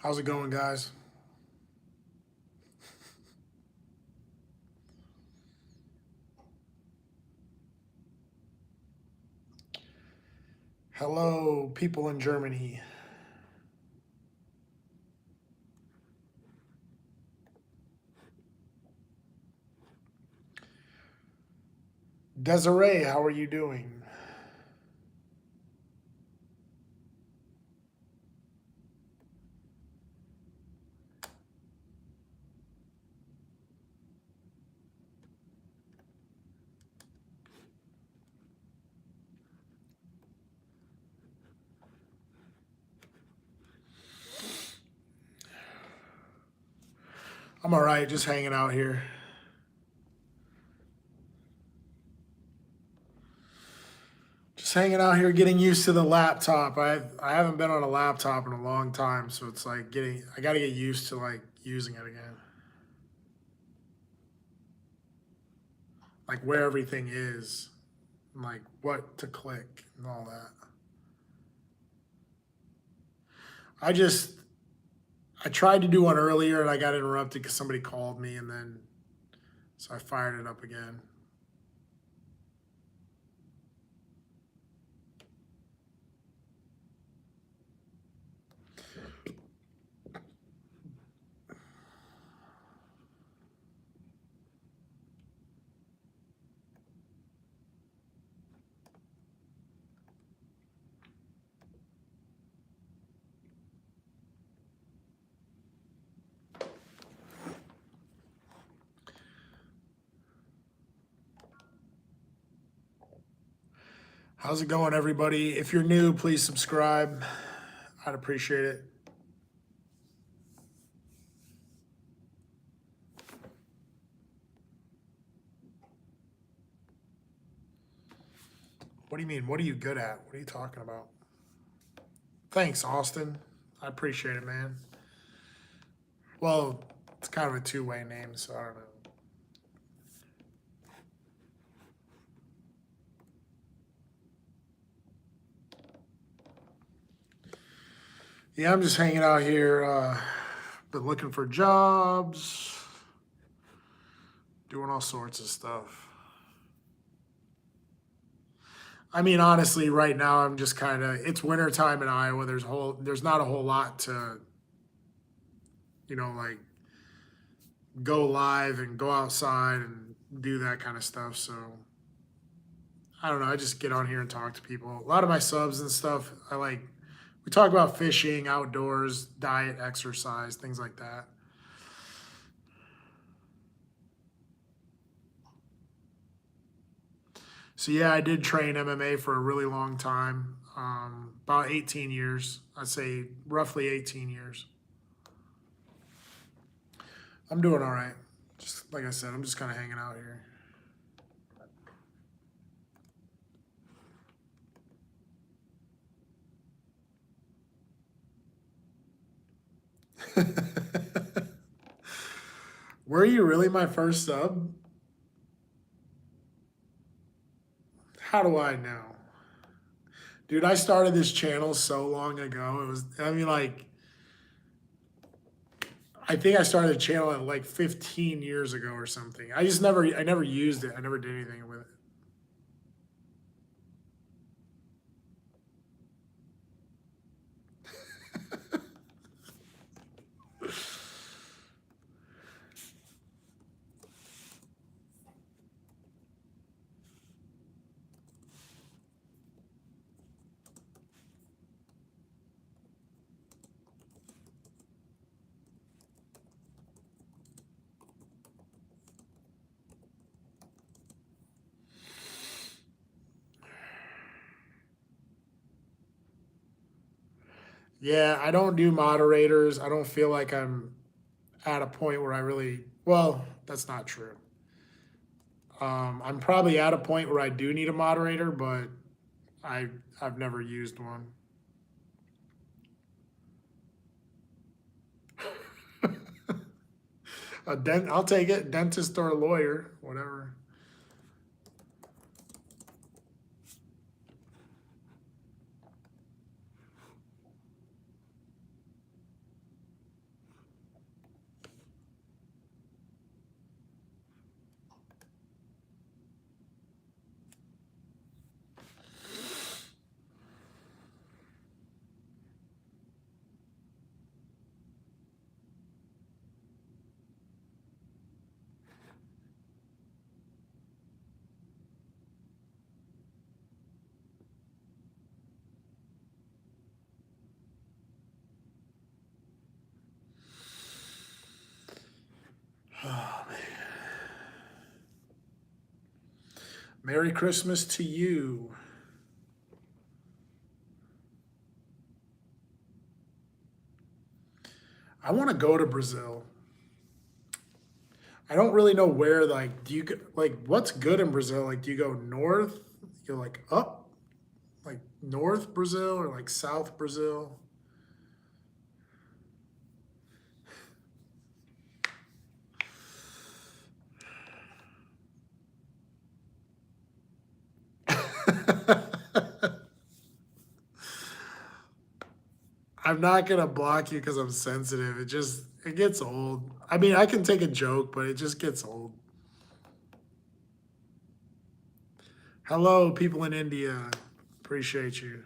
How's it going, guys? Hello, people in Germany. Desiree, how are you doing? I'm all right, just hanging out here. Just hanging out here, getting used to the laptop. I haven't been on a laptop in a long time, so it's like I got to get used to like using it again. Like where everything is, and like what to click and all that. I just I tried to do one earlier and I got interrupted because somebody called me, and then so I fired it up again. How's it going, everybody? If you're new, please subscribe. I'd appreciate it. What do you mean? What are you good at? What are you talking about? Thanks, Austin. I appreciate it, man. Well, it's kind of a two-way name, so I don't know. Yeah, I'm just hanging out here. Been looking for jobs, doing all sorts of stuff. I mean, honestly, right now I'm just kind of. It's winter time in Iowa. There's not a whole lot to, like go live and go outside and do that kind of stuff. So I don't know. I just get on here and talk to people. A lot of my subs and stuff, we talk about fishing, outdoors, diet, exercise, things like that. So yeah, I did train MMA for a really long time, about 18 years. I'd say roughly 18 years. I'm doing all right. Just like I said, I'm just kind of hanging out here. Were you really my first sub? How do I know? Dude, I started this channel so long ago. I think I started a channel at like 15 years ago or something. I never used it. I never did anything with it. Yeah, I don't do moderators. I don't feel like I'm at a point where I really, well, that's not true. I'm probably at a point where I do need a moderator, but I I've never used one. I'll take it. Dentist or a lawyer, whatever. Oh man. Merry Christmas to you. I want to go to Brazil. I don't really know where. Like, what's good in Brazil? Like, do you go north? You go like up, like North Brazil or like South Brazil? I'm not gonna block you because I'm sensitive. It gets old. I mean, I can take a joke, but it just gets old. Hello, people in India. Appreciate you.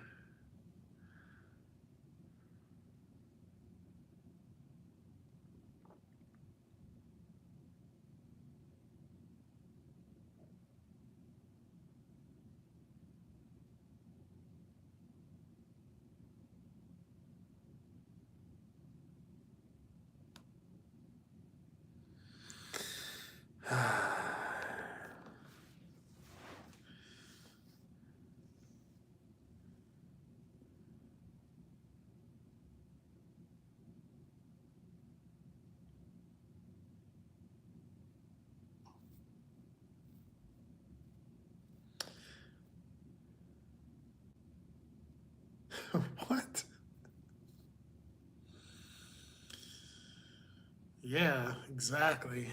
What? Yeah, exactly.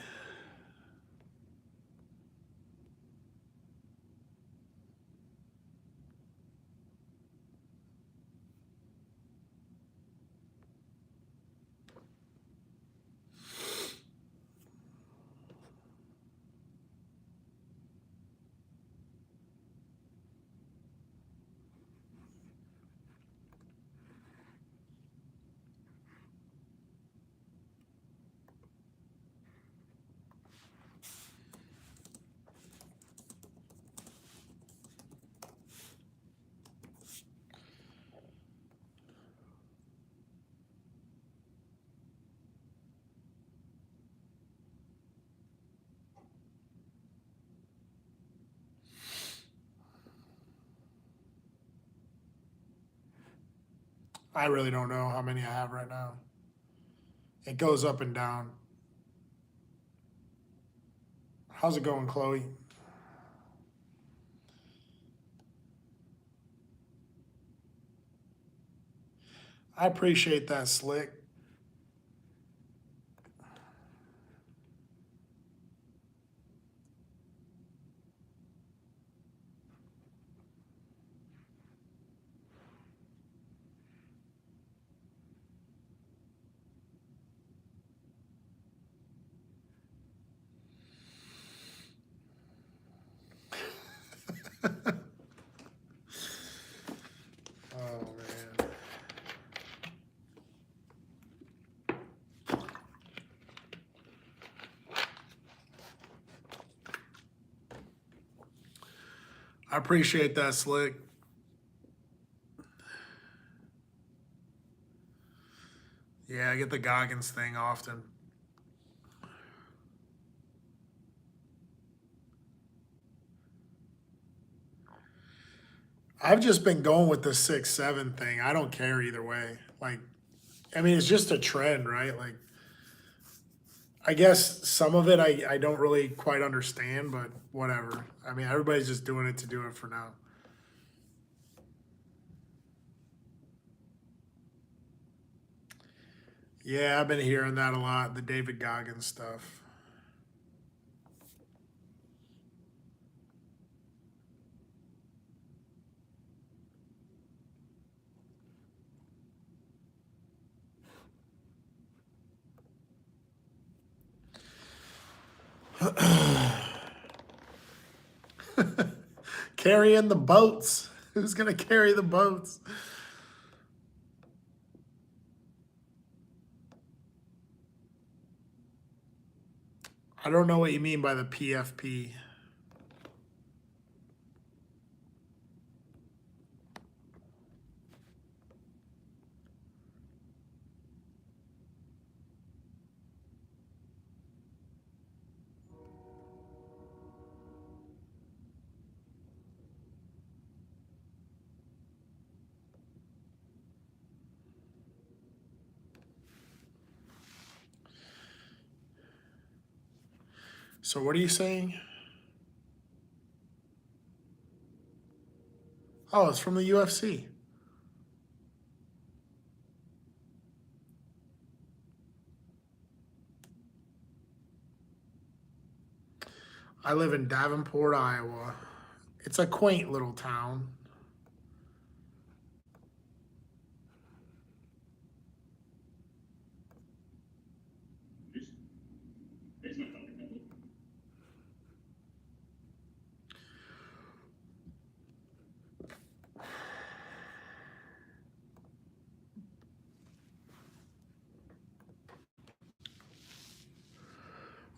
I really don't know how many I have right now. It goes up and down. How's it going, Chloe? I appreciate that, Slick. I appreciate that, Slick. Yeah, I get the Goggins thing often. I've just been going with the 6-7 thing. I don't care either way. Like, I mean, it's just a trend, right? Like, I guess some of it I don't really quite understand, but whatever. I mean, everybody's just doing it to do it for now. Yeah, I've been hearing that a lot, the David Goggins stuff. Carrying the boats. Who's going to carry the boats? I don't know what you mean by the PFP. So what are you saying? Oh, it's from the UFC. I live in Davenport, Iowa. It's a quaint little town.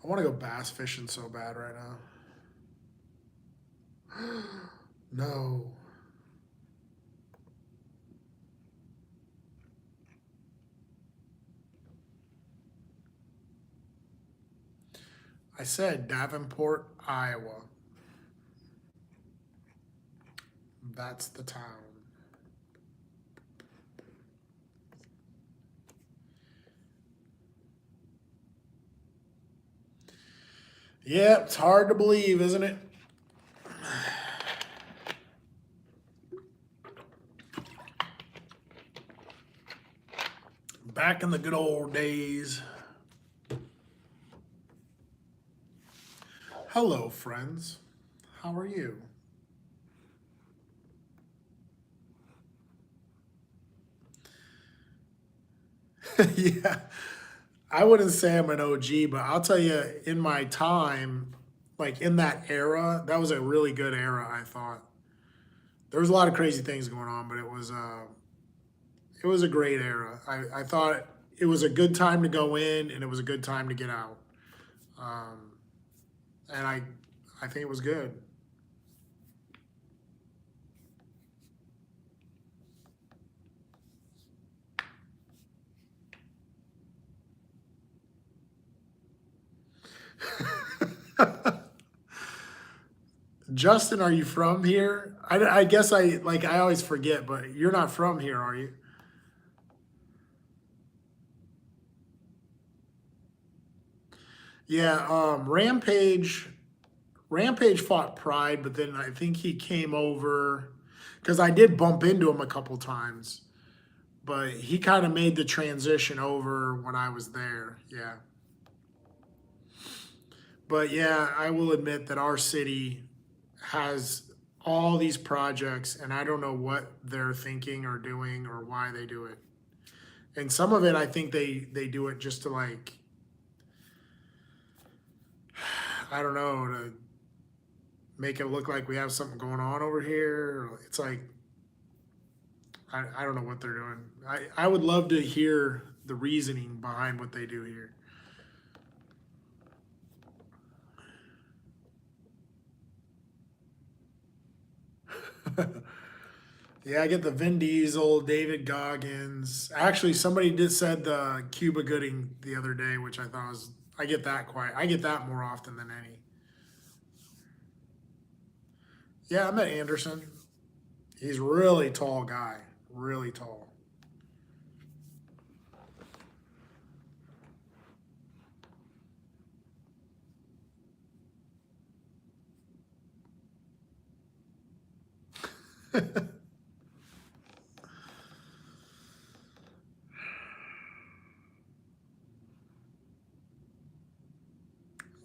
I want to go bass fishing so bad right now. No. I said Davenport, Iowa. That's the town. Yeah, it's hard to believe, isn't it? Back in the good old days. Hello, friends. How are you? Yeah. I wouldn't say I'm an OG, but I'll tell you, in my time, like in that era, that was a really good era, I thought. There was a lot of crazy things going on, but it was a great era. I thought it was a good time to go in and it was a good time to get out. Um, and I think it was good. Justin, are you from here? I guess I always forget, but you're not from here, are you? Yeah, Rampage fought Pride, but then I think he came over because I did bump into him a couple times, but he kind of made the transition over when I was there. Yeah. But yeah, I will admit that our city has all these projects, and I don't know what they're thinking or doing or why they do it. And some of it, I think they do it just to like, I don't know, to make it look like we have something going on over here. It's like I don't know what they're doing. I would love to hear the reasoning behind what they do here. Yeah, I get the Vin Diesel, David Goggins. Actually, somebody did said the Cuba Gooding the other day, which I thought was. I get that quite. I get that more often than any. Yeah, I met Anderson. He's really tall guy. Really tall.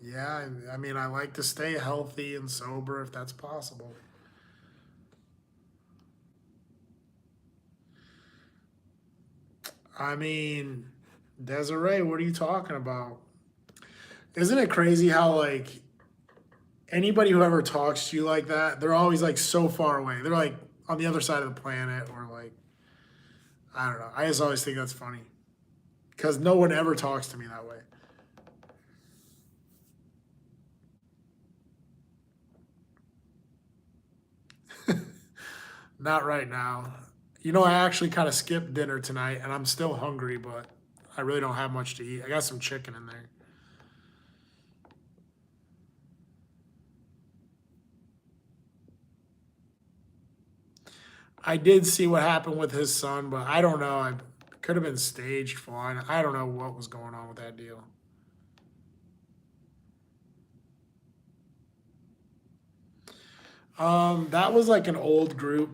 Yeah, I mean, I like to stay healthy and sober if that's possible. I mean, Desiree, what are you talking about? Isn't it crazy how like anybody who ever talks to you like that, they're always like so far away. They're like on the other side of the planet, or like I don't know. I just always think that's funny because no one ever talks to me that way. Not right now. You know, I actually kind of skipped dinner tonight, and I'm still hungry, but I really don't have much to eat. I got some chicken in there. I did see what happened with his son, but I don't know. I could have been staged for. I don't know what was going on with that deal. That was like an old group.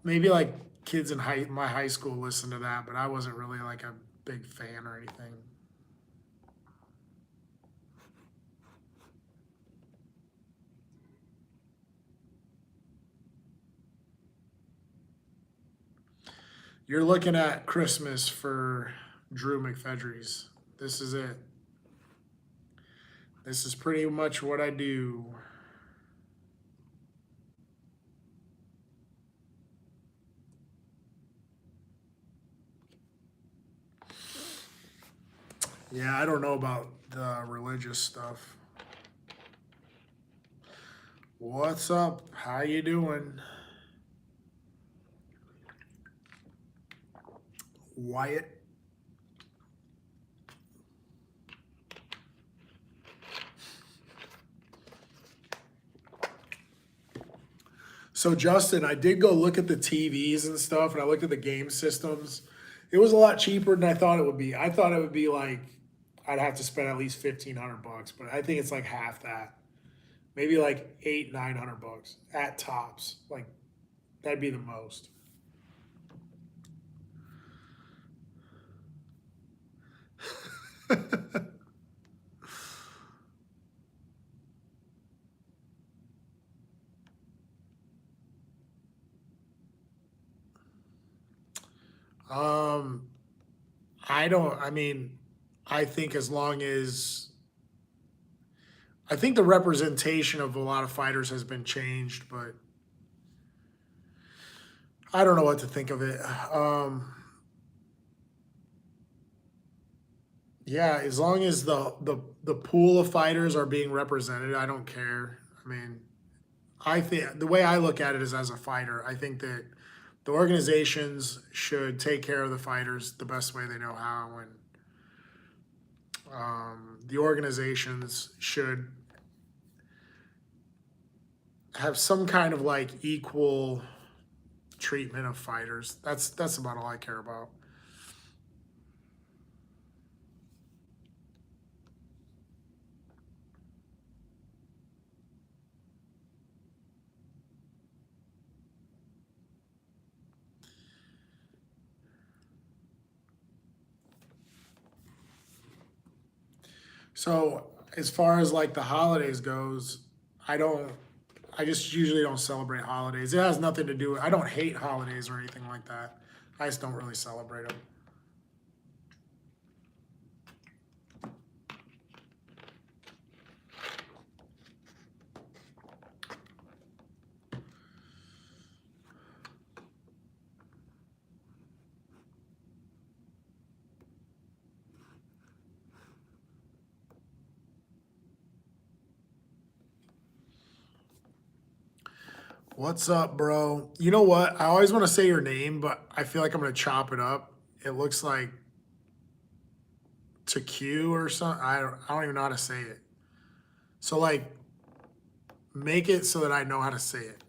Maybe like kids in my high school listened to that, but I wasn't really like a big fan or anything. You're looking at Christmas for Drew McFedries. This is it. This is pretty much what I do. Yeah, I don't know about the religious stuff. What's up? How you doing? Wyatt. So Justin, I did go look at the TVs and stuff, and I looked at the game systems. It was a lot cheaper than I thought it would be. I thought it would be like I'd have to spend at least 1,500 bucks, but I think it's like half that. Maybe like 800-900 bucks at tops. Like that'd be the most. um, I don't. I mean, I think as long as I think the representation of a lot of fighters has been changed, but I don't know what to think of it. Yeah, as long as the pool of fighters are being represented, I don't care. I mean, I think the way I look at it is as a fighter, I think that the organizations should take care of the fighters the best way they know how, and the organizations should have some kind of like equal treatment of fighters. That's about all I care about. So as far as like the holidays goes, I don't. I just usually don't celebrate holidays. It has nothing to do. I don't hate holidays or anything like that. I just don't really celebrate them. What's up, bro? You know what? I always want to say your name, but I feel like I'm gonna chop it up. It looks like to Q or something. I don't even know how to say it. So like, make it so that I know how to say it.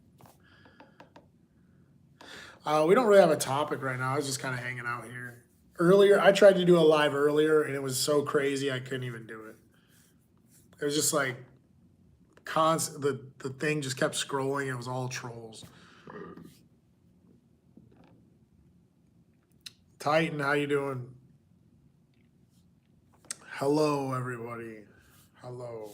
We don't really have a topic right now. I was just kind of hanging out here. Earlier, I tried to do a live earlier, and it was so crazy I couldn't even do it. It was just like constant. The thing just kept scrolling. It was all trolls. Titan, how you doing? Hello, everybody. Hello.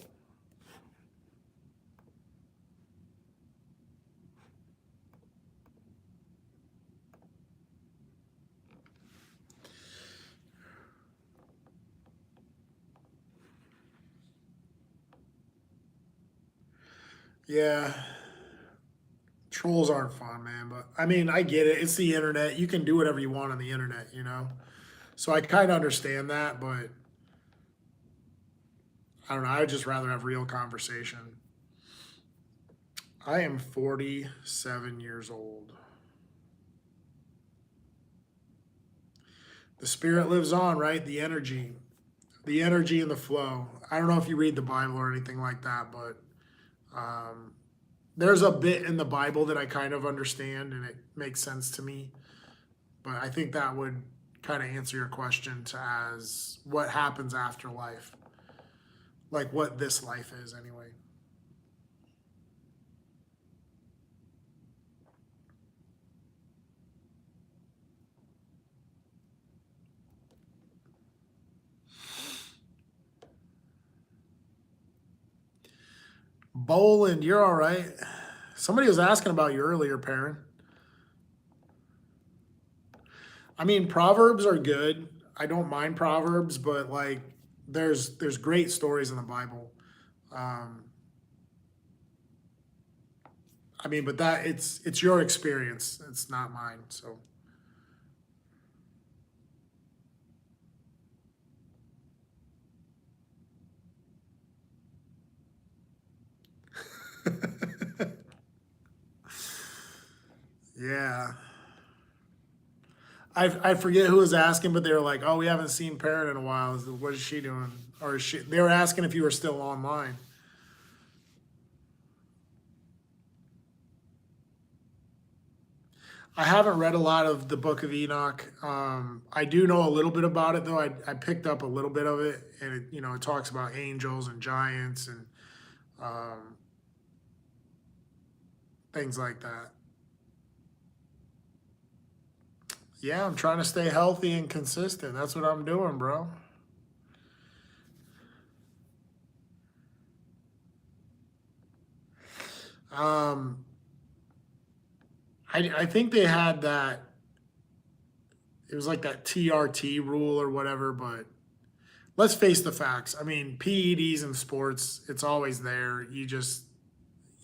Yeah, trolls aren't fun, man. But I mean, I get it. It's the internet. You can do whatever you want on the internet, you know? So I kind of understand that, but I don't know. I would just rather have real conversation. I am 47 years old. The spirit lives on, right? The energy and the flow. I don't know if you read the Bible or anything like that, but um, there's a bit in the Bible that I kind of understand and it makes sense to me. But I think that would kind of answer your question to as what happens after life, like what this life is anyway. Boland, you're all right. Somebody was asking about you earlier, Perrin. I mean, Proverbs are good. I don't mind Proverbs, but like, there's great stories in the Bible. Um, I mean, but that it's your experience. It's not mine. So yeah, I forget who was asking, but they were like, "Oh, we haven't seen Parrot in a while. What is she doing?" Or is she? They were asking if you were still online. I haven't read a lot of the Book of Enoch. I do know a little bit about it, though. I picked up a little bit of it, and it talks about angels and giants and um, things like that. Yeah, I'm trying to stay healthy and consistent. That's what I'm doing, bro. Um, I think they had that. It was like that TRT rule or whatever, but let's face the facts. I mean, PEDs in sports, it's always there.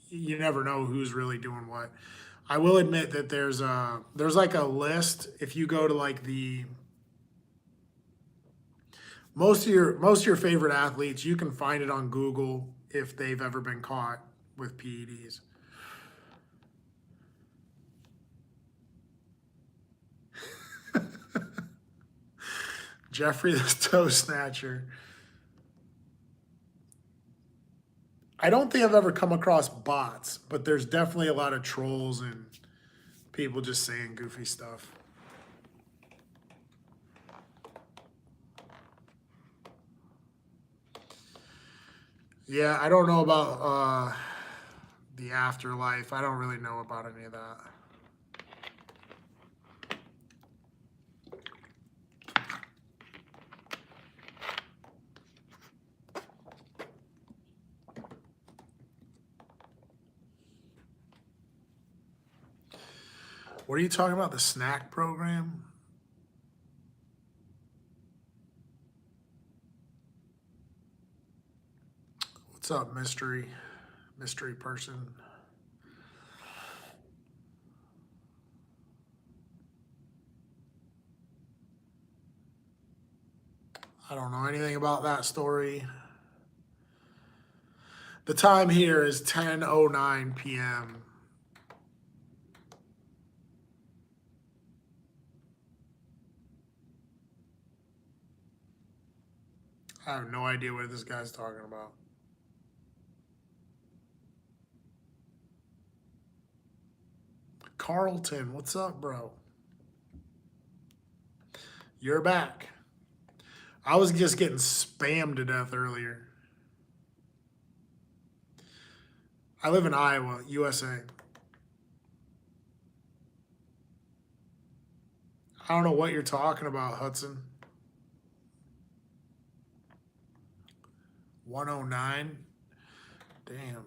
You never know who's really doing what. I will admit that there's like a list. If you go to like the most of your favorite athletes, you can find it on Google if they've ever been caught with PEDs. Jeffrey the Toe Snatcher. I don't think I've ever come across bots, but there's definitely a lot of trolls and people just saying goofy stuff. Yeah, I don't know about the afterlife. I don't really know about any of that. What are you talking about? The snack program? What's up, mystery person? I don't know anything about that story. The time here is 10:09 p.m. I have no idea what this guy's talking about. Carlton, what's up, bro? You're back. I was just getting spammed to death earlier. I live in Iowa, USA. I don't know what you're talking about, Hudson. 109? Damn.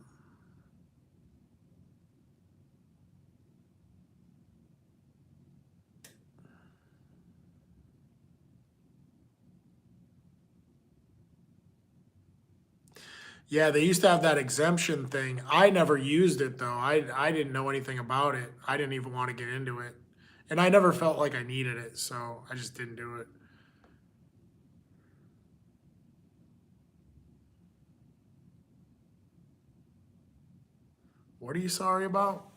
Yeah, they used to have that exemption thing. I never used it though. I didn't know anything about it. I didn't even want to get into it. And I never felt like I needed it, so I just didn't do it. What are you sorry about?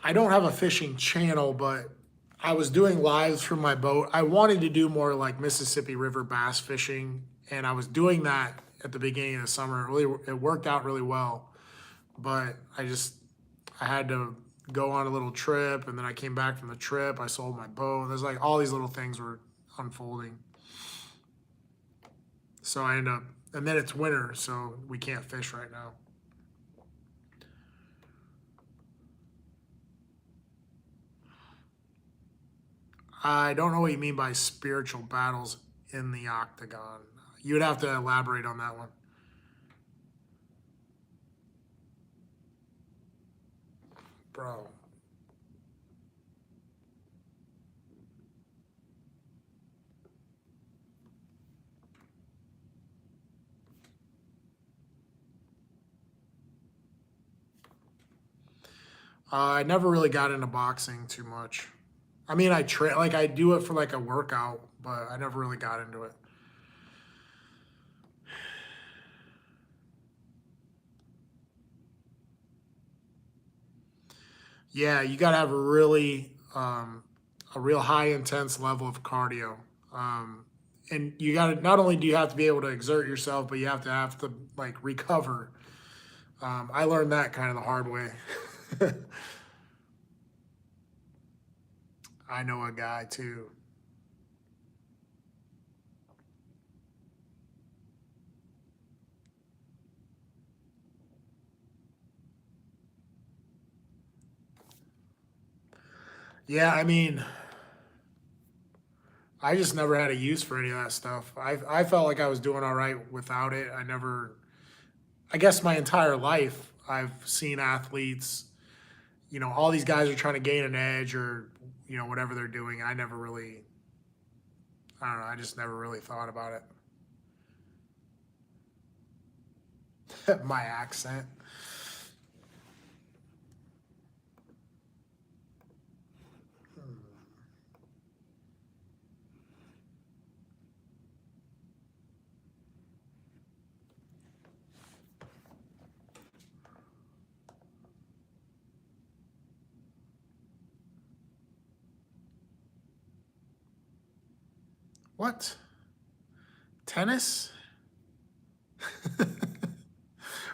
I don't have a fishing channel, but I was doing lives from my boat. I wanted to do more like Mississippi River bass fishing, and I was doing that at the beginning of the summer. It worked out really well, but I had to go on a little trip, and then I came back from the trip. I sold my boat. There's like all these little things were unfolding, so I end up, and then it's winter, so we can't fish right now. I don't know what you mean by spiritual battles in the octagon. You would have to elaborate on that one, bro. I never really got into boxing too much. I mean, I do it for like a workout, but I never really got into it. Yeah, you got to have a real high intense level of cardio. And you got to not only do you have to be able to exert yourself, but you have to like recover. I learned that kind of the hard way. I know a guy too. Yeah, I mean, I just never had a use for any of that stuff. I felt like I was doing all right without it. I guess my entire life, I've seen athletes, all these guys are trying to gain an edge or, whatever they're doing. I don't know, I just never really thought about it. My accent. What? Tennis?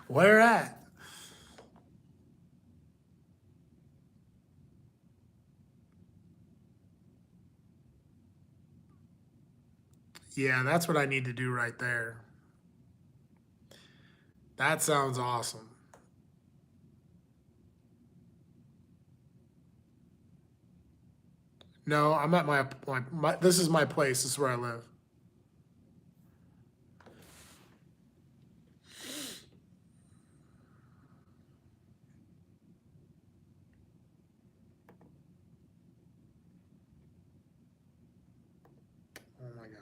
Where at? Yeah, that's what I need to do right there. That sounds awesome. No, I'm at this is my place. This is where I live. Oh my gosh.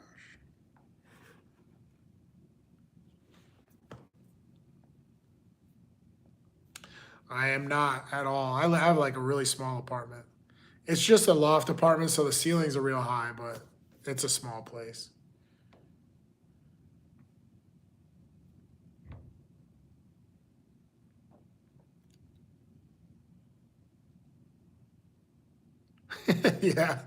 I am not at all. I have like a really small apartment. It's just a loft apartment, so the ceilings are real high, but it's a small place. Yeah,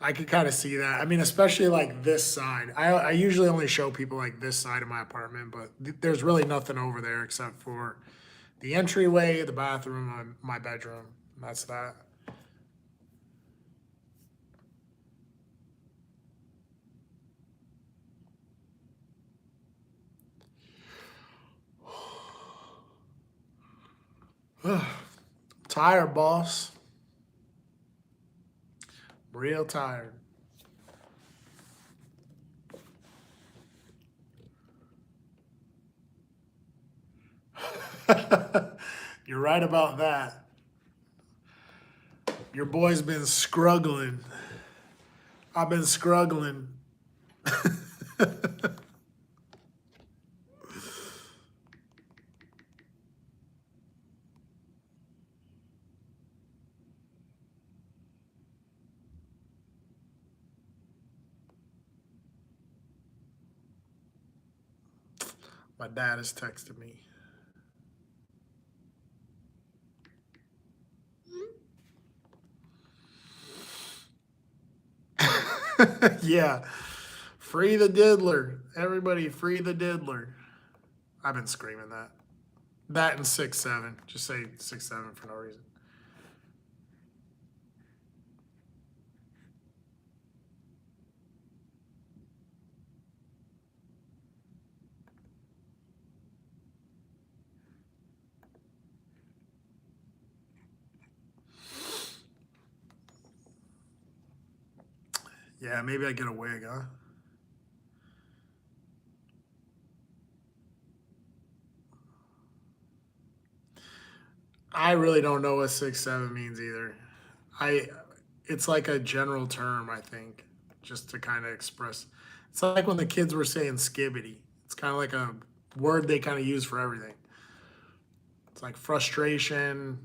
I could kind of see that. I mean, especially like this side. I usually only show people like this side of my apartment, but there's really nothing over there except for the entryway, the bathroom, my bedroom. That's that. Tired, boss. Real tired. You're right about that. Your boy's been struggling. I've been struggling. My dad has texted me. Yeah. Free the diddler. Everybody free the diddler. I've been screaming that. That and 6'7". Just say 6'7" for no reason. Yeah, maybe I get a wig, huh? I really don't know what 6'7" means either. I it's like a general term, I think, just to kind of express. It's like when the kids were saying skibbity. It's kind of like a word they kind of use for everything. It's like frustration,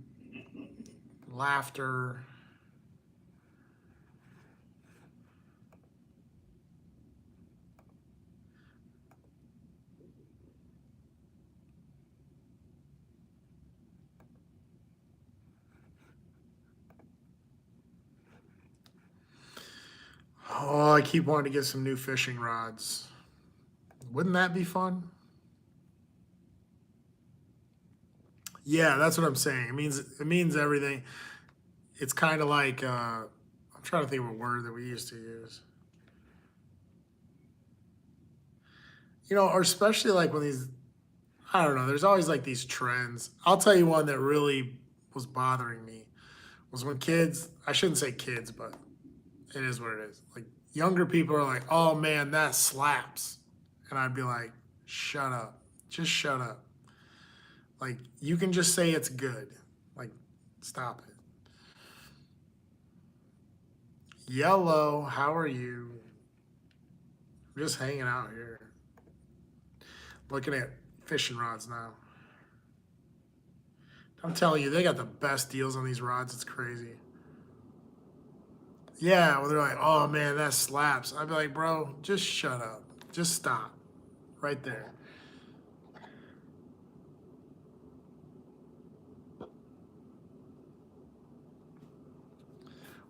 laughter. Oh, I keep wanting to get some new fishing rods. Wouldn't that be fun? Yeah, that's what I'm saying. It means everything. It's kind of like I'm trying to think of a word that we used to use. Or especially like when these, I don't know, there's always like these trends. I'll tell you one that really was bothering me was when kids, I shouldn't say kids, but it is what it is. Like younger people are like, "Oh man, that slaps." And I'd be like, "Shut up. Just shut up." Like you can just say it's good. Like stop it. Yellow, how are you? I'm just hanging out here. Looking at fishing rods now. I'm telling you, they got the best deals on these rods. It's crazy. Yeah, well, they're like, "Oh man, that slaps." I'd be like, "Bro, just shut up. Just stop right there."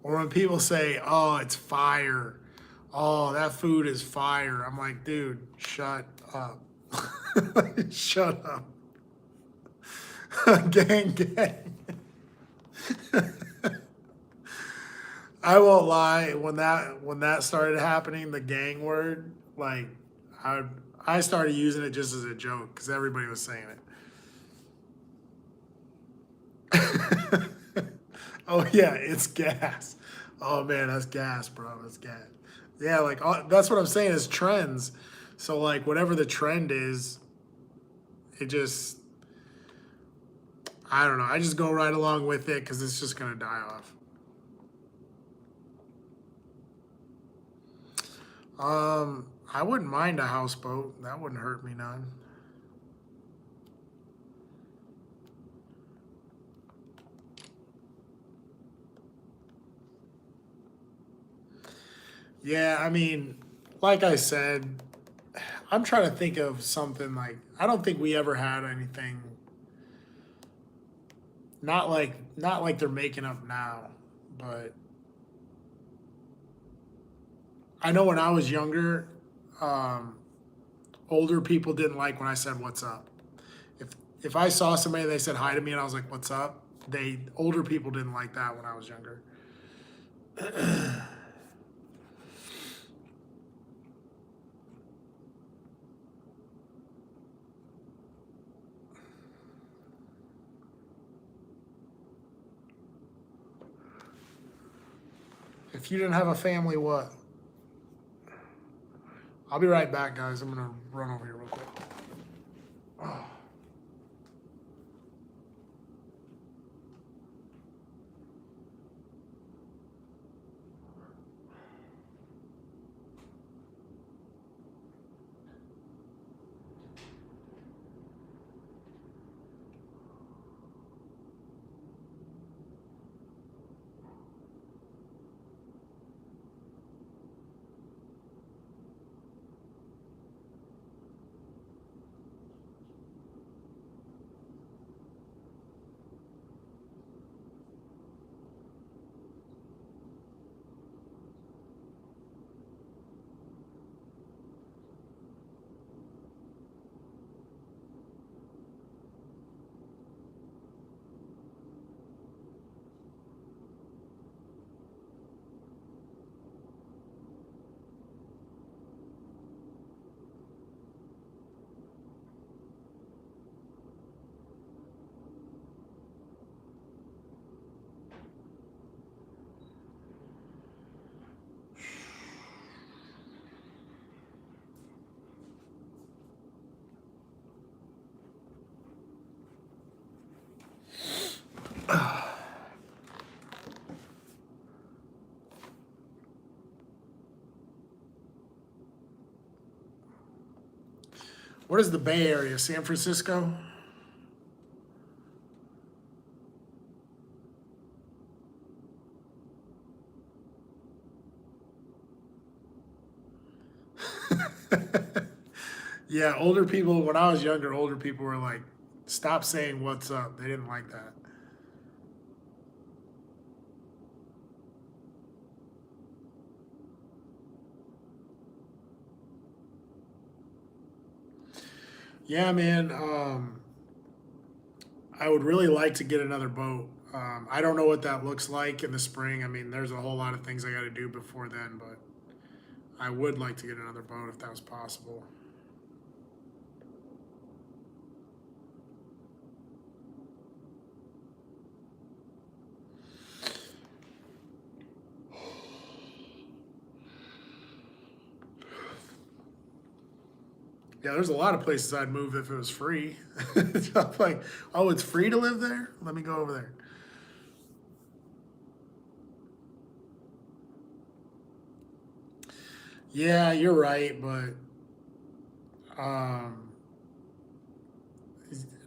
Or when people say, "Oh, it's fire," "Oh, that food is fire," I'm like, "Dude, shut up." Shut up. Gang, gang. I won't lie. When that started happening, the gang word, like, I I started using it just as a joke because everybody was saying it. Oh yeah, it's gas. Oh man, that's gas, bro. That's gas. Yeah, like that's what I'm saying is trends. So like whatever the trend is, it just I don't know. I just go right along with it because it's just gonna die off. I wouldn't mind a houseboat. That wouldn't hurt me none. Yeah, I mean, like I said, I'm trying to think of something like I don't think we ever had anything not like they're making up now, but I know when I was younger, um, older people didn't like when I said what's up. If if I saw somebody and they said hi to me and I was like what's up, they older people didn't like that when I was younger. If you didn't have a family, what? I'll be right back, guys. I'm gonna run over here real quick. Oh. What is the Bay Area? San Francisco? Yeah, older people, when I was younger, older people were like, stop saying what's up. They didn't like that. Yeah, man. I would really like to get another boat. I don't know what that looks like in the spring. I mean, there's a whole lot of things I got to do before then, but I would like to get another boat if that was possible. Yeah, there's a lot of places I'd move if it was free. I'm like, oh, it's free to live there? Let me go over there. Yeah, you're right, but um,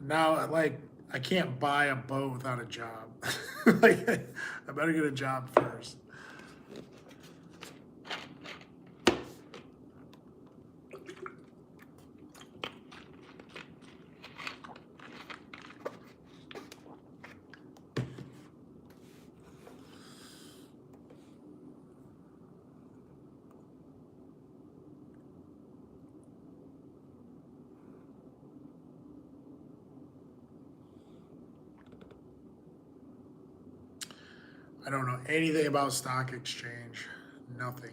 now, like, I can't buy a boat without a job. Like, I better get a job first. I don't know anything about stock exchange. Nothing.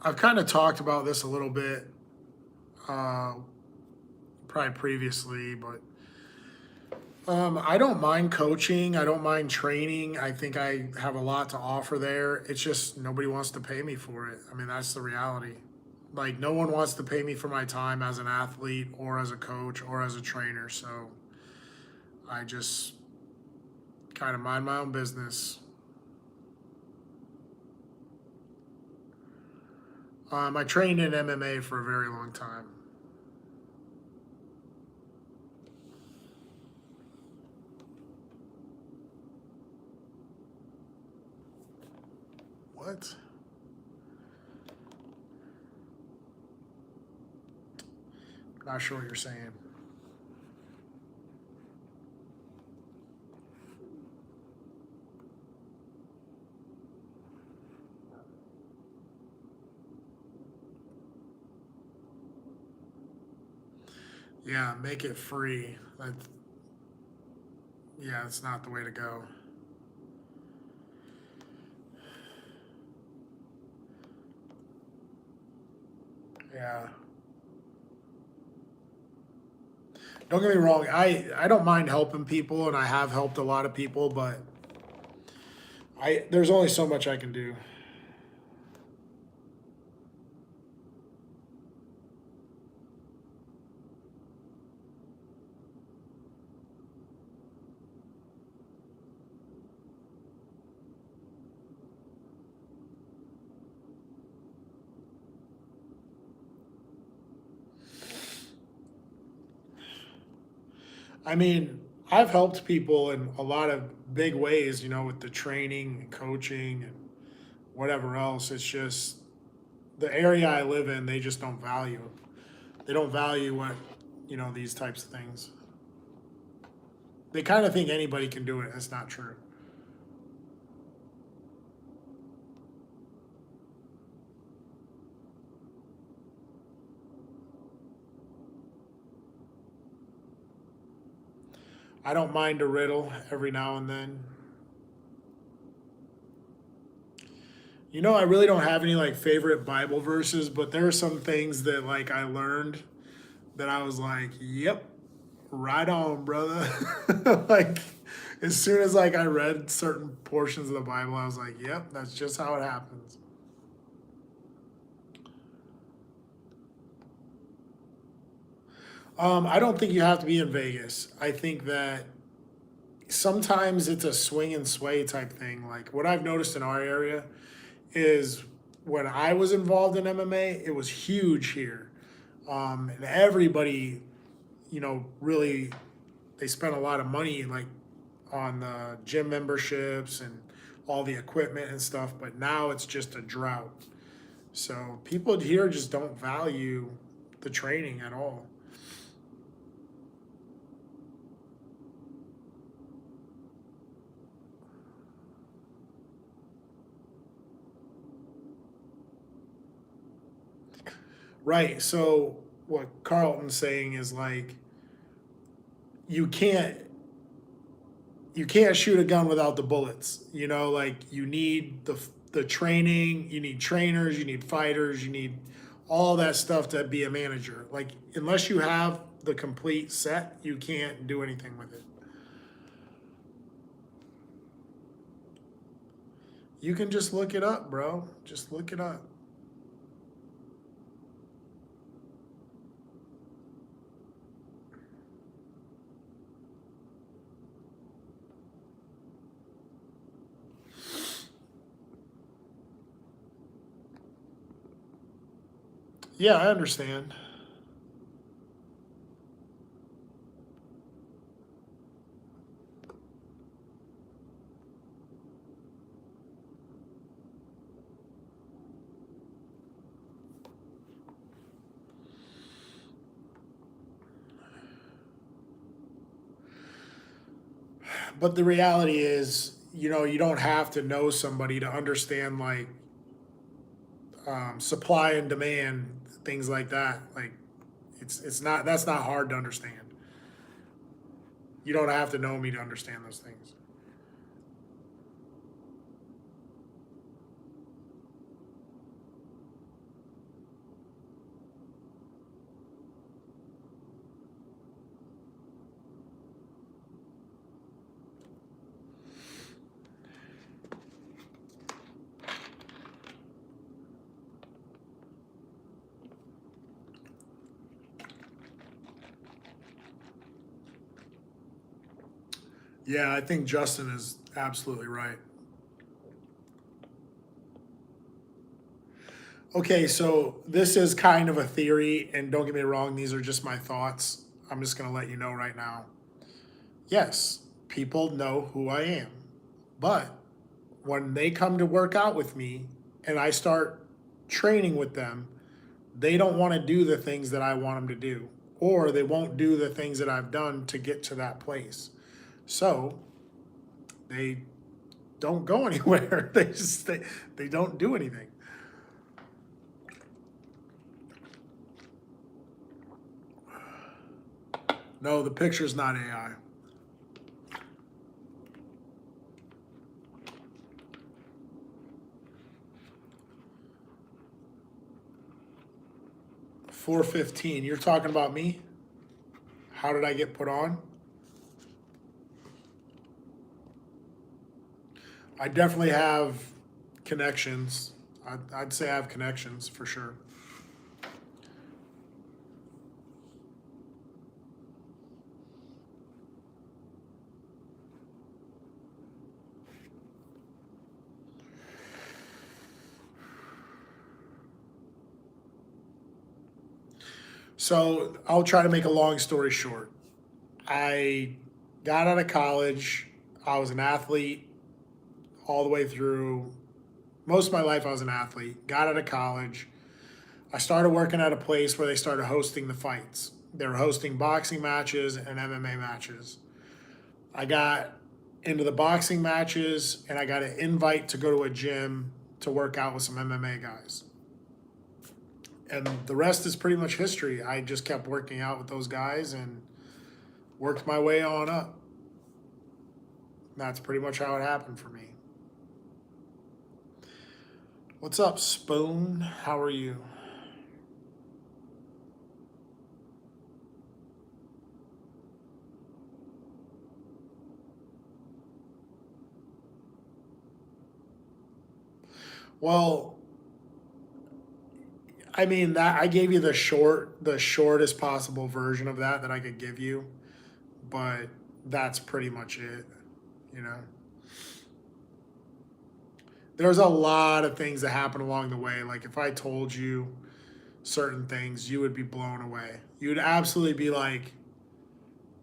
I've kind of talked about this a little bit. uh, probably previously, but I don't mind coaching. I don't mind training. I think I have a lot to offer there. It's just nobody wants to pay me for it. I mean, that's the reality. Like, no one wants to pay me for my time as an athlete or as a coach or as a trainer. So I just kind of mind my own business. I trained in MMA for a very long time. What? Not sure what you're saying. Yeah, make it free. Yeah, it's not the way to go. Yeah. Don't get me wrong. I don't mind helping people, and I have helped a lot of people, but there's only so much I can do. I mean, I've helped people in a lot of big ways, with the training and coaching and whatever else. It's just the area I live in, they just don't value. They don't value what, these types of things. They kind of think anybody can do it. That's not true. I don't mind a riddle every now and then. I really don't have any like favorite Bible verses, but there are some things that like I learned that I was like, "Yep, right on, brother." Like as soon as like I read certain portions of the Bible, I was like, "Yep, that's just how it happens." I don't think you have to be in Vegas. I think that sometimes it's a swing and sway type thing. Like what I've noticed in our area is when I was involved in MMA, it was huge here. And everybody, really, they spent a lot of money like on the gym memberships and all the equipment and stuff, but now it's just a drought. So people here just don't value the training at all. Right. So what Carlton's saying is like you can't you can't shoot a gun without the bullets. Like you need the training, you need trainers, you need fighters, you need all that stuff to be a manager. Like unless you have the complete set, you can't do anything with it. You can just look it up, bro. Just look it up. Yeah, I understand. But the reality is, you don't have to know somebody to understand like supply and demand, things like that. Like it's not that's not hard to understand. You don't have to know me to understand those things. Yeah, I think Justin is absolutely right. Okay, so this is kind of a theory, and don't get me wrong, these are just my thoughts. I'm just going to let you know right now. Yes, people know who I am, but when they come to work out with me and I start training with them, they don't want to do the things that I want them to do, or they won't do the things that I've done to get to that place. So they don't go anywhere. They don't do anything. No, the picture's not AI. $4.15. You're talking about me? How did I get put on? I definitely have connections. I'd say I have connections for sure. So I'll try to make a long story short. I got out of college. I was an athlete all the way through. Most of my life, I was an athlete. Got out of college. I started working at a place where they started hosting the fights. They were hosting boxing matches and MMA matches. I got into the boxing matches and I got an invite to go to a gym to work out with some MMA guys. And the rest is pretty much history. I just kept working out with those guys and worked my way on up. That's pretty much how it happened for me. What's up, Spoon? How are you? Well, I mean that I gave you the shortest possible version of that I could give you, but that's pretty much it, you know. There's a lot of things that happen along the way. Like if I told you certain things, you would be blown away. You would absolutely be like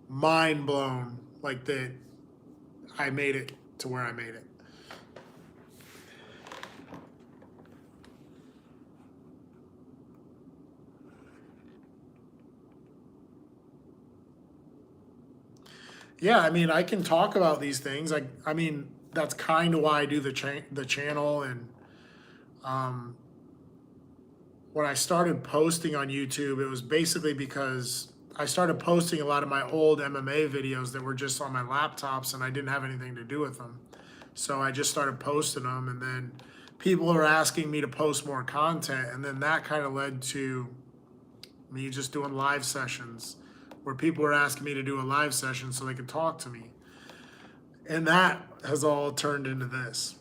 mind blown, like that I made it to where I made it. Yeah, I mean, I can talk about these things. I mean, that's kind of why I do the channel. And um, when I started posting on YouTube, it was basically because I started posting a lot of my old MMA videos that were just on my laptops, and I didn't have anything to do with them. So I just started posting them, and then people were asking me to post more content, and then that kind of led to me just doing live sessions where people were asking me to do a live session so they could talk to me. And that has all turned into this.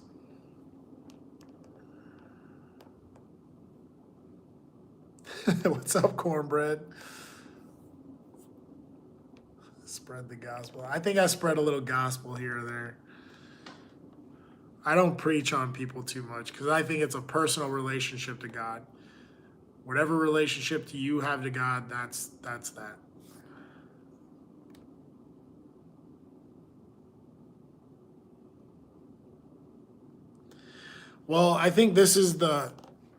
What's up, cornbread? Spread the gospel. I think I spread a little gospel here or there. I don't preach on people too much because I think it's a personal relationship to God. Whatever relationship you have to God, that's that. Well, I think this is the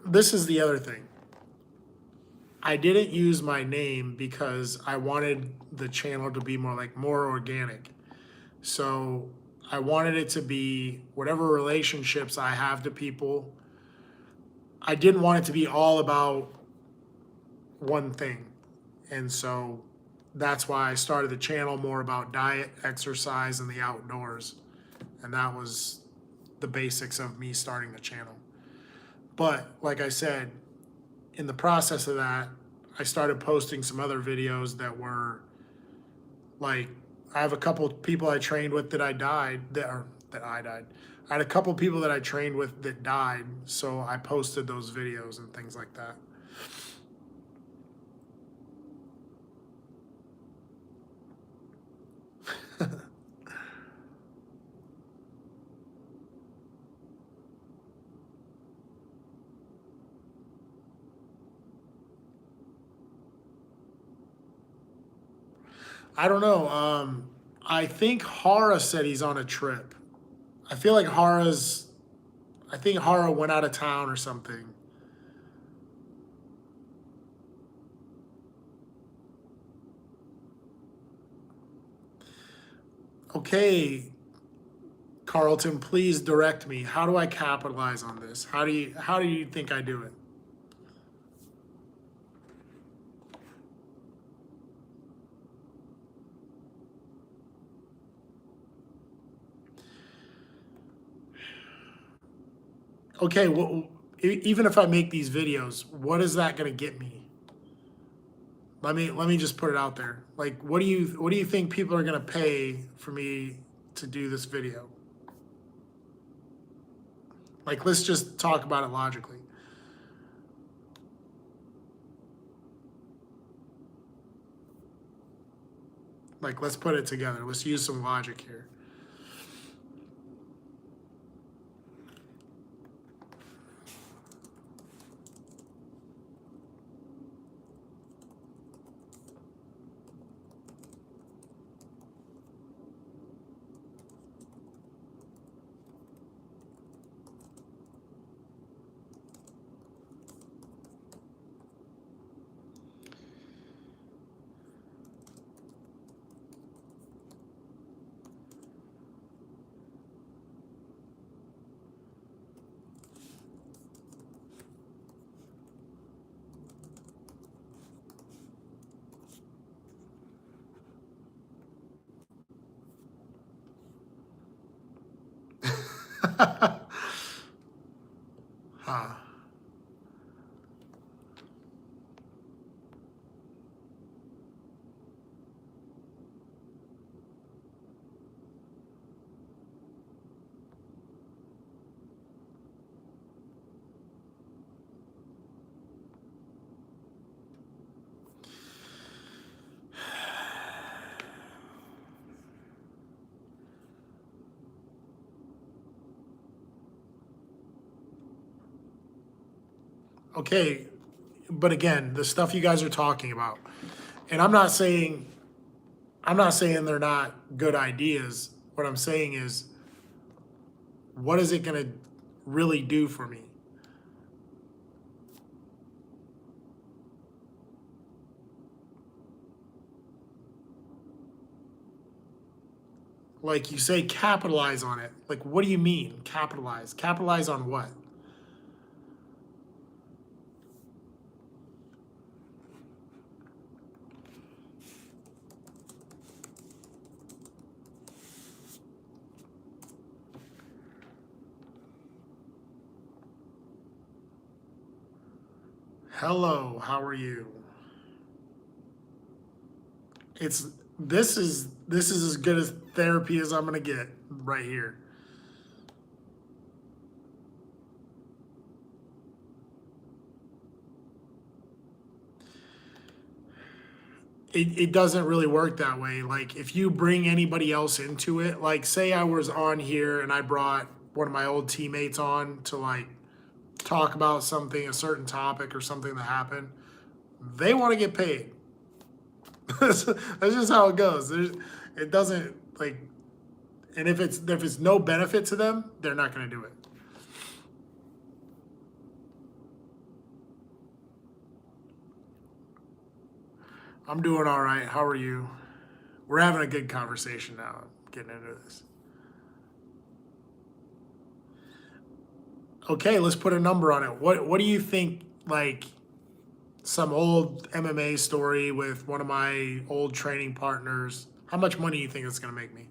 other thing. I didn't use my name because I wanted the channel to be more organic. So I wanted it to be whatever relationships I have to people. I didn't want it to be all about one thing. And so that's why I started the channel more about diet, exercise, and the outdoors. And that was the basics of me starting the channel. But like I said, in the process of that, I started posting some other videos that were like, I have a couple people I trained with that I died that I died. I had a couple people that I trained with that died, so I posted those videos and things like that. I don't know. I think Hara said he's on a trip. I feel like I think Hara went out of town or something. Okay, Carlton, please direct me. How do I capitalize on this? How do you think I do it? Okay, well, even if I make these videos, what is that going to get me? Let me just put it out there. Like, what do you think people are going to pay for me to do this video? Like, let's just talk about it logically. Like, let's put it together. Let's use some logic here. Huh. Okay, but again, the stuff you guys are talking about, and I'm not saying they're not good ideas. What I'm saying is, what is it going to really do for me? Like you say, capitalize on it. Like, what do you mean, capitalize? Capitalize on what? Hello, how are you? It's this is as good as therapy as I'm gonna get right here. It doesn't really work that way. Like if you bring anybody else into it, like say I was on here and I brought one of my old teammates on to like talk about something, a certain topic or something that happened, they want to get paid. That's just how it goes. It doesn't like, and if it's no benefit to them, they're not going to do it. I'm doing all right. How are you? We're having a good conversation now. Getting into this. Okay, let's put a number on it. What do you think? Like some old MMA story with one of my old training partners. How much money do you think it's going to make me?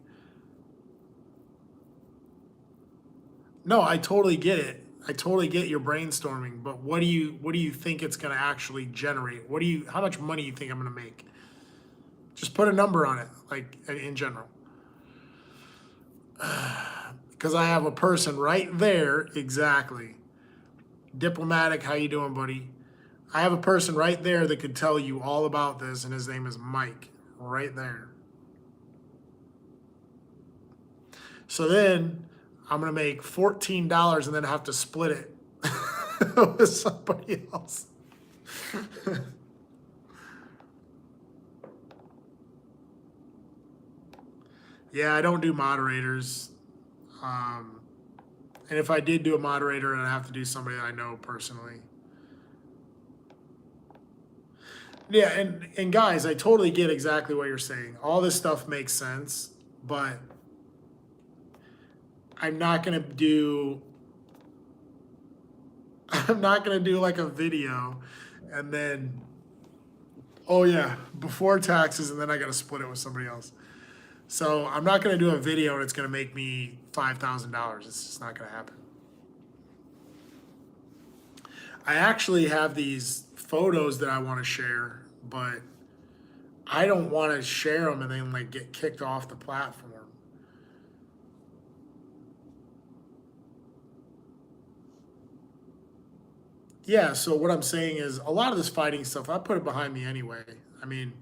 No, I totally get it. I totally get your brainstorming, but what do you think it's going to actually generate? How much money do you think I'm going to make? Just put a number on it, like in general. Because I have a person right there, exactly. Diplomatic, how you doing, buddy? I have a person right there that could tell you all about this, and his name is Mike, right there. So then I'm gonna make $14 and then have to split it with somebody else. Yeah, I don't do moderators. Um, and if I did do a moderator, I'd have to do somebody that I know personally. Yeah, and guys, I totally get exactly what you're saying. All this stuff makes sense, but I'm not gonna do I'm not gonna do like a video and then oh yeah, before taxes and then I gotta split it with somebody else. So I'm not gonna do a video and it's gonna make me $5,000. It's just not gonna happen. I actually have these photos that I want to share, but I don't want to share them and then like get kicked off the platform. Yeah, so what I'm saying is a lot of this fighting stuff, I put it behind me anyway. I mean,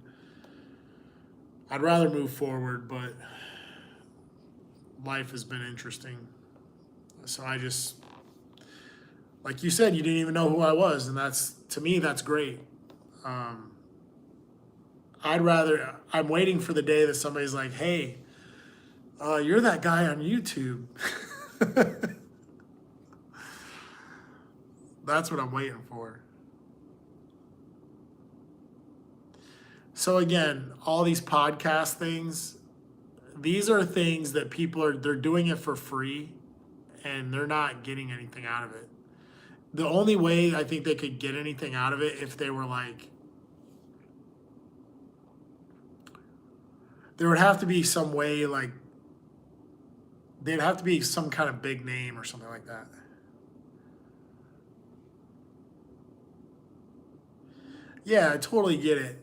I'd rather move forward, but life has been interesting. So I just, like you said, you didn't even know who I was, and that's to me that's great. Um, I'm waiting for the day that somebody's like, "Hey, you're that guy on YouTube." That's what I'm waiting for. So again, all these podcast things, these are things that they're doing it for free and they're not getting anything out of it. The only way I think they could get anything out of it if they were like there would have to be some way like they'd have to be some kind of big name or something like that. Yeah, I totally get it.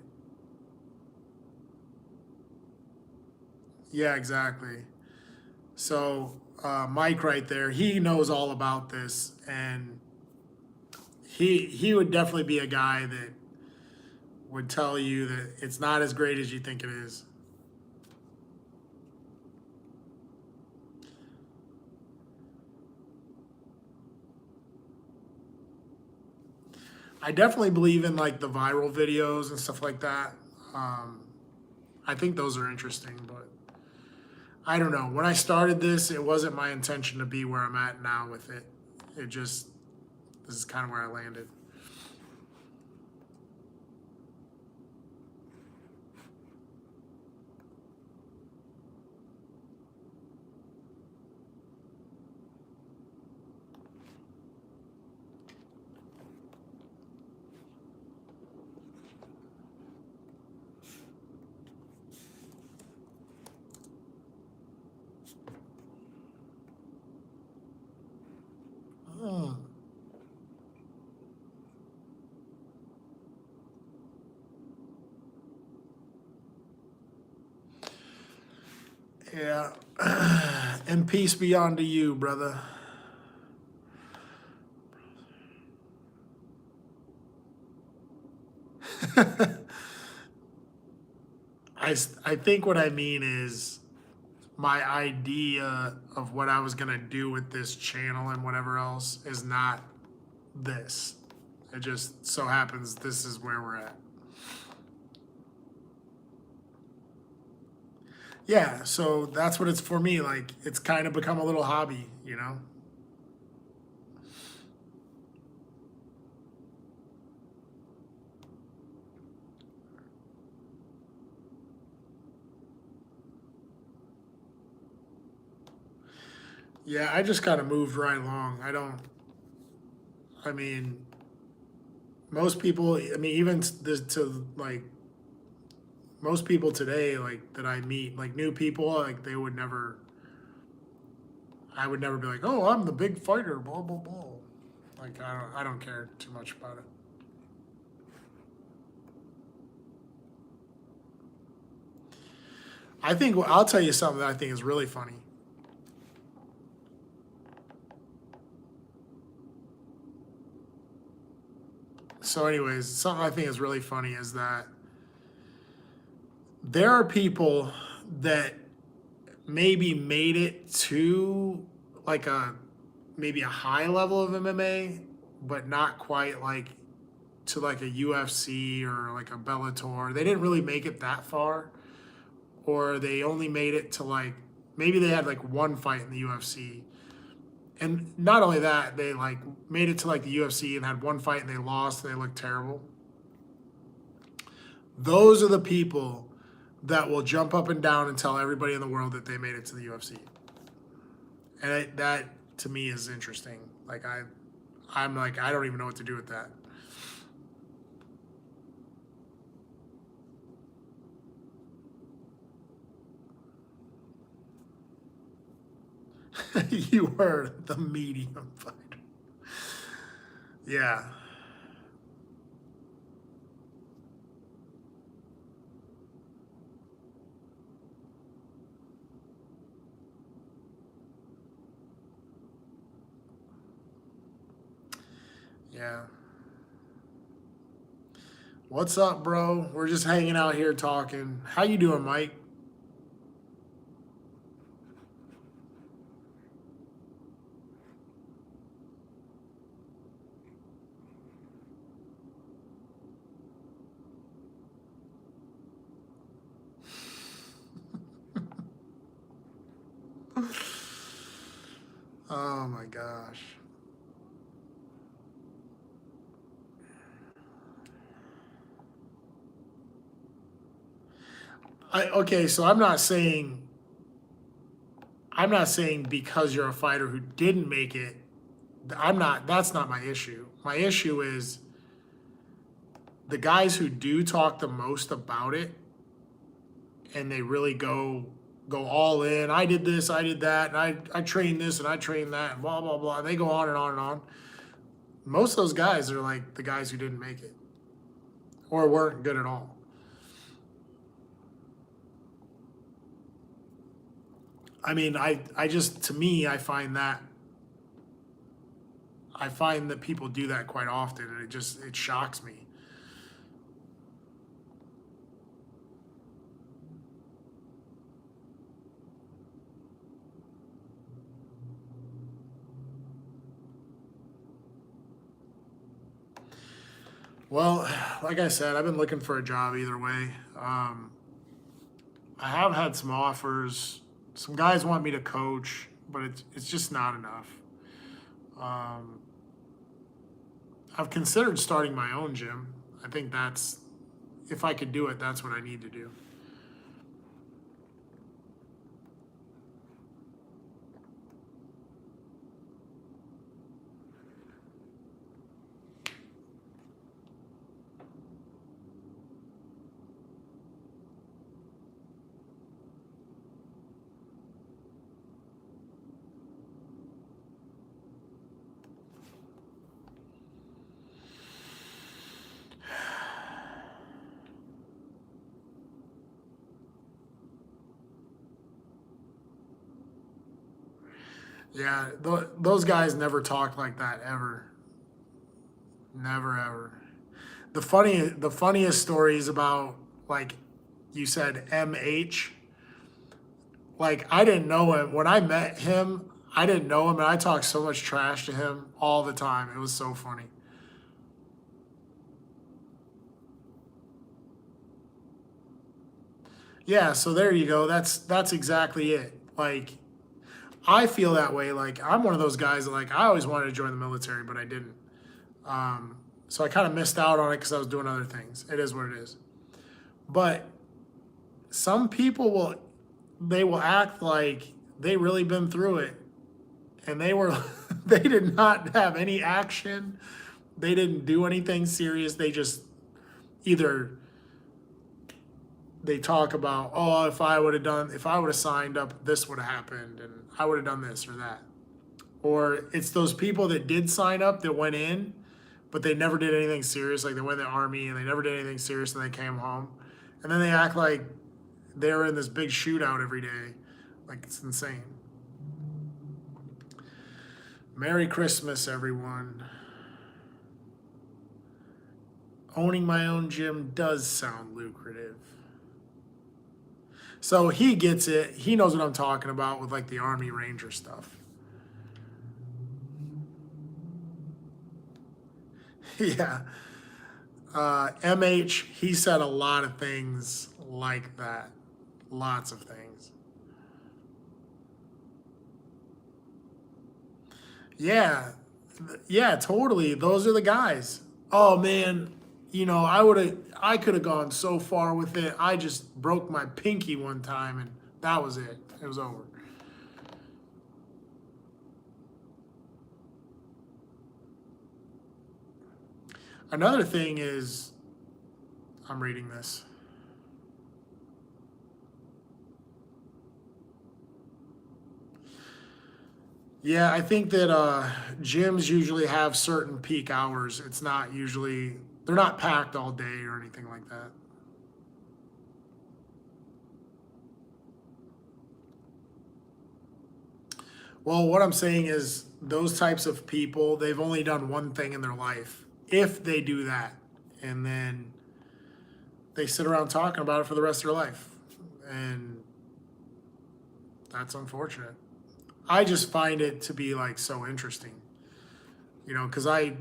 Yeah, exactly. So Mike right there, he knows all about this, and he would definitely be a guy that would tell you that it's not as great as you think it is. I definitely believe in like the viral videos and stuff like that. Um, I think those are interesting, but I don't know. When I started this, it wasn't my intention to be where I'm at now with it. It just, this is kind of where I landed. Hmm. Yeah. And peace be unto you, brother. I think what I mean is my idea of what I was going to do with this channel and whatever else is not this. It just so happens this is where we're at. Yeah, so that's what it's for me. Like, it's kind of become a little hobby, you know? Yeah, I just kind of moved right along. I mean, most people, I mean, even to like most people today, like that I meet, like new people, like they would never, I would never be like, oh, I'm the big fighter, blah, blah, blah. Like, I don't care too much about it. I think, I'll tell you something that I think is really funny. So, anyways, something I think is really funny is that there are people that maybe made it to like maybe a high level of MMA, but not quite like to like a UFC or like a Bellator. They didn't really make it that far, or they only made it to like, maybe they had like one fight in the UFC. And not only that, they like made it to like the UFC and had one fight and they lost and they looked terrible. Those are the people that will jump up and down and tell everybody in the world that they made it to the UFC. And that to me is interesting. Like I'm like, I don't even know what to do with that. You were the medium fighter. Yeah. Yeah. What's up, bro? We're just hanging out here talking. How you doing, Mike? Oh my gosh. Okay, so I'm not saying because you're a fighter who didn't make it, that's not my issue. My issue is the guys who do talk the most about it and they really go all in. I did this, I did that, and I trained this and I trained that, and blah blah blah. They go on and on and on. Most of those guys are like the guys who didn't make it or weren't good at all. I mean, I just, to me, I find that people do that quite often, and it shocks me. Well, like I said, I've been looking for a job either way. I have had some offers. Some guys want me to coach, but it's just not enough. Um, I've considered starting my own gym. I think that's, if I could do it, that's what I need to do. Yeah, those guys never talk like that ever. Never ever. The funniest story is about, like you said, MH. Like, I didn't know him when I met him. I didn't know him, and I talked so much trash to him all the time. It was so funny. Yeah, so there you go. That's exactly it. Like, I feel that way. Like, I'm one of those guys that, like, I always wanted to join the military, but I didn't. So I kind of missed out on it because I was doing other things. It is what it is. But some people will act like they really been through it, and they did not have any action. They didn't do anything serious. They just either they talk about, oh, if I would have signed up, this would have happened, and I would have done this or that. Or it's those people that did sign up that went in, but they never did anything serious. Like, they went in the army and they never did anything serious, and they came home, and then they act like they're in this big shootout every day. Like, it's insane. Merry Christmas, everyone. Owning my own gym does sound lucrative. So he gets it. He knows what I'm talking about with like the Army Ranger stuff. Yeah. MH, he said a lot of things like that. Lots of things. Yeah. Yeah, totally. Those are the guys. Oh man, I could have gone so far with it. I just broke my pinky one time and that was it. It was over. Another thing is, I'm reading this. Yeah, I think that gyms usually have certain peak hours. It's not usually, they're not packed all day or anything like that. Well, what I'm saying is those types of people, they've only done one thing in their life. If they do that, and then they sit around talking about it for the rest of their life. And that's unfortunate. I just find it to be like so interesting, because I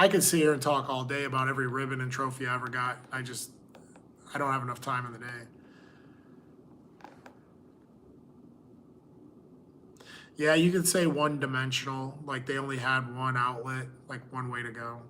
could sit here and talk all day about every ribbon and trophy I ever got. I don't have enough time in the day. Yeah, you could say one dimensional, like they only had one outlet, like one way to go.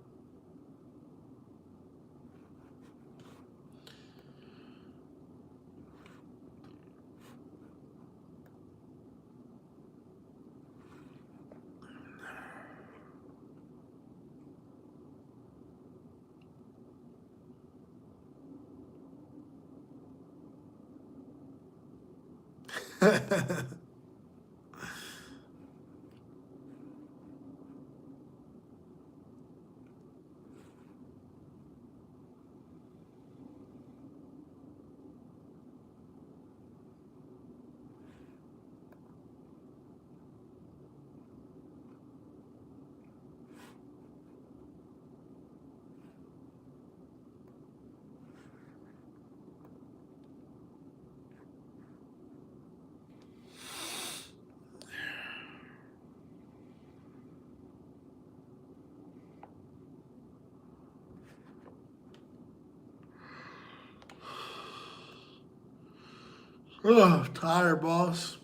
Oh, tired, boss.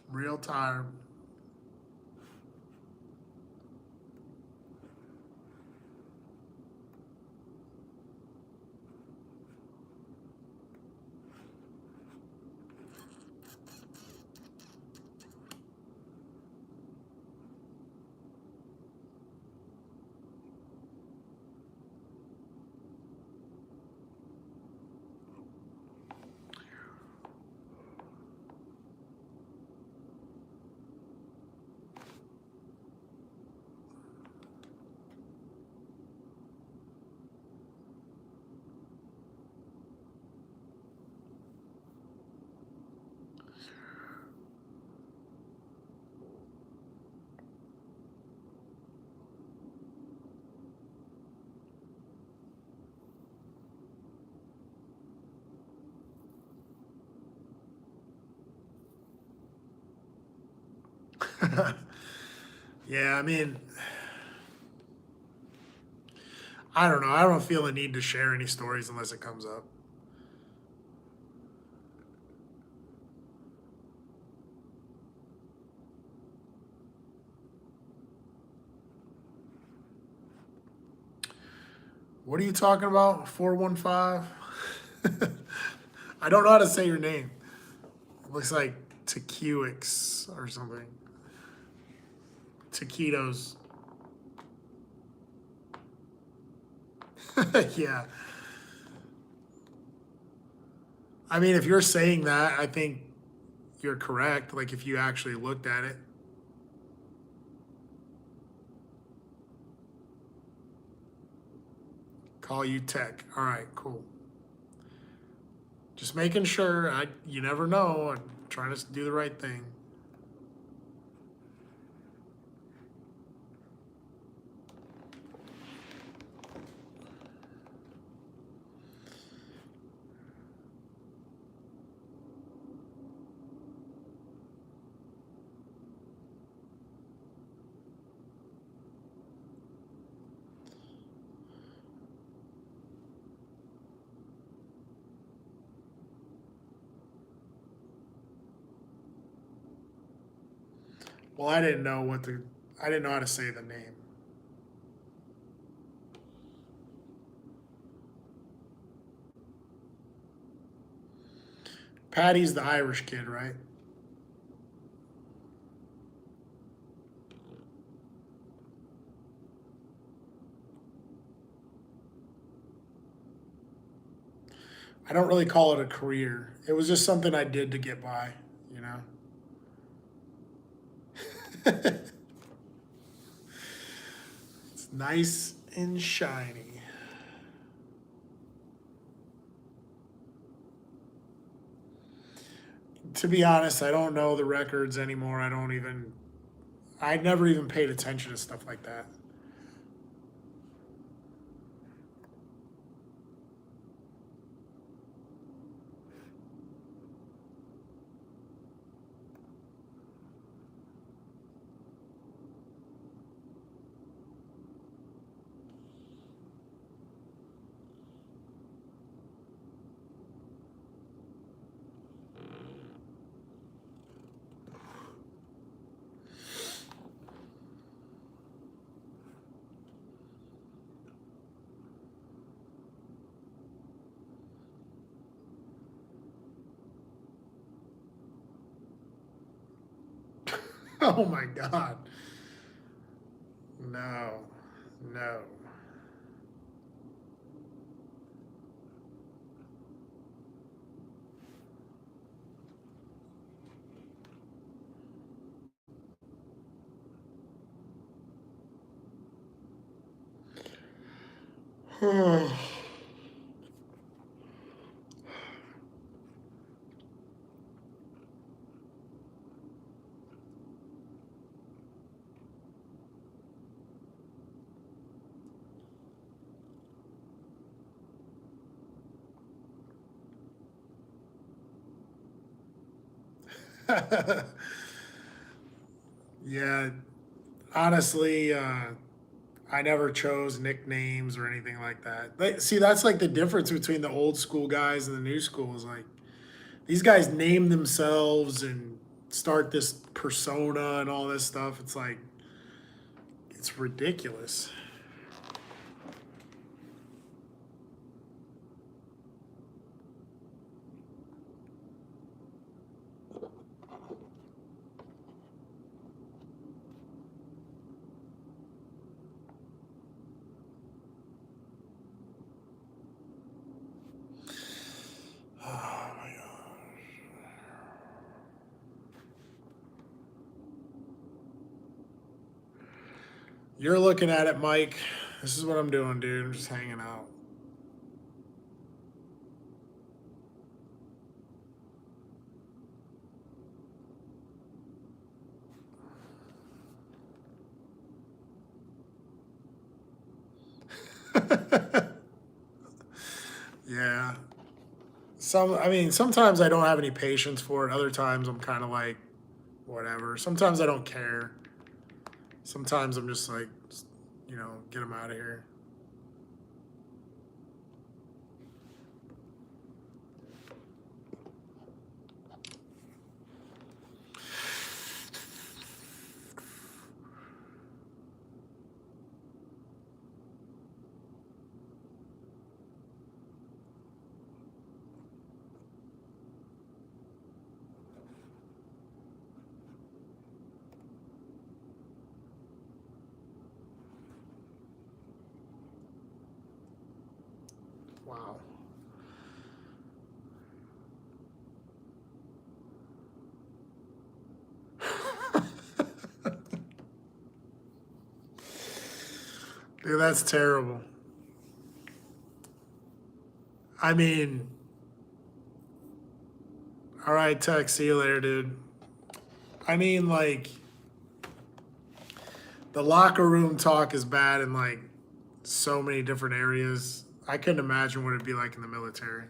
Real tired. Yeah, I mean, I don't know. I don't feel the need to share any stories unless it comes up. What are you talking about? 415? I don't know how to say your name. It looks like Tequix or something. Taquitos. Yeah. I mean, if you're saying that, I think you're correct. Like, if you actually looked at it, call you tech. All right, cool. Just making sure. You never know. I'm trying to do the right thing. Well, I didn't know I didn't know how to say the name. Patty's the Irish kid, right? I don't really call it a career. It was just something I did to get by, you know? It's nice and shiny. To be honest, I don't know the records anymore. I never even paid attention to stuff like that. Oh my God. No, no. Yeah, honestly, I never chose nicknames or anything like that. See, that's like the difference between the old school guys and the new school is like these guys name themselves and start this persona and all this stuff. It's like it's ridiculous. Oh my god. You're looking at it, Mike. This is what I'm doing, dude. I'm just hanging out. Yeah. I mean, sometimes I don't have any patience for it. Other times I'm kind of like, whatever. Sometimes I don't care. Sometimes I'm just like, get them out of here. Wow. Dude, that's terrible. I mean, all right, Tech, see you later, dude. I mean, like, the locker room talk is bad in like so many different areas. I couldn't imagine what it'd be like in the military.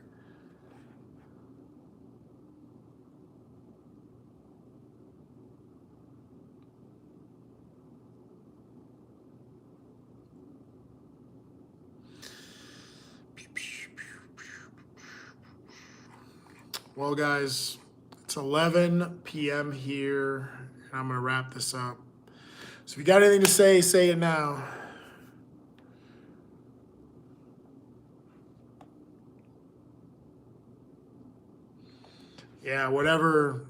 Well, guys, it's 11 p.m. here, and I'm going to wrap this up. So if you got anything to say it now. Yeah, whatever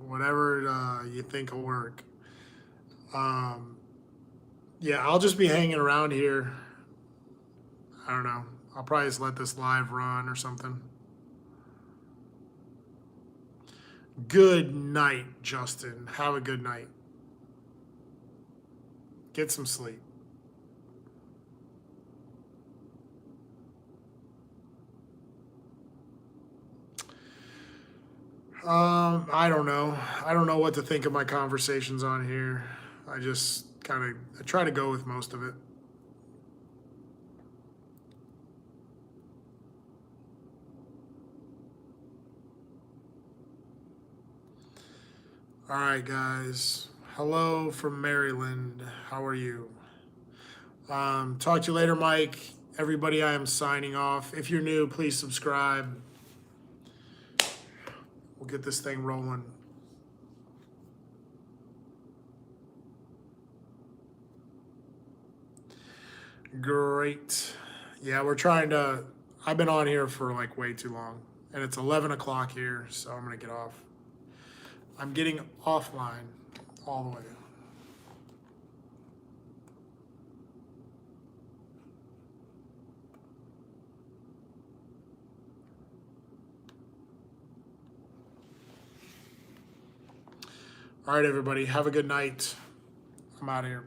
you think will work. Yeah, I'll just be hanging around here. I don't know. I'll probably just let this live run or something. Good night, Justin. Have a good night. Get some sleep. I don't know. I don't know what to think of my conversations on here. I just I try to go with most of it. All right, guys. Hello from Maryland. How are you? Talk to you later, Mike. Everybody, I am signing off. If you're new, please subscribe. We'll get this thing rolling. Great. Yeah, I've been on here for like way too long. And it's 11 o'clock here, so I'm going to get off. I'm getting offline all the way. All right, everybody. Have a good night. I'm out of here.